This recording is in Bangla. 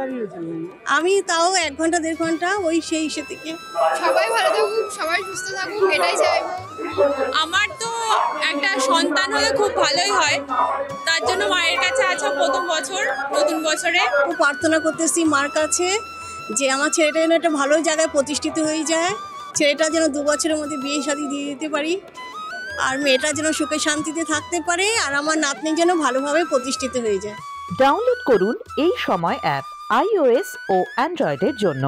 দাঁড়িয়েছেন? আমি তাও 1 ঘন্টা 1.5 ঘন্টা ওই সেই ইসে থেকে। সবাই ভালো থাকুক, সবাই সুস্থ থাকুক, এটাই চাইবো। আমার তো একটা সন্তান হলে খুব ভালোই হয়, তার জন্য মায়ের কাছে আছে প্রথম বছর, নতুন বছরে খুব প্রার্থনা করতেছি মার কাছে যে আমার ছেলেটা যেন একটা ভালো জায়গায় প্রতিষ্ঠিত হয়ে যায়, ছেলেটা যেন 2 বছরের মধ্যে বিয়ে শাদী দিয়ে দিতে পারি, আর মেয়েটা যেন সুখে শান্তিতে থাকতে পারে, আর আমার নাতনি যেন ভালোভাবে প্রতিষ্ঠিত হয়ে যায়। ডাউনলোড করুন এই সময় অ্যাপ iOS ও অ্যান্ড্রয়েডের জন্য।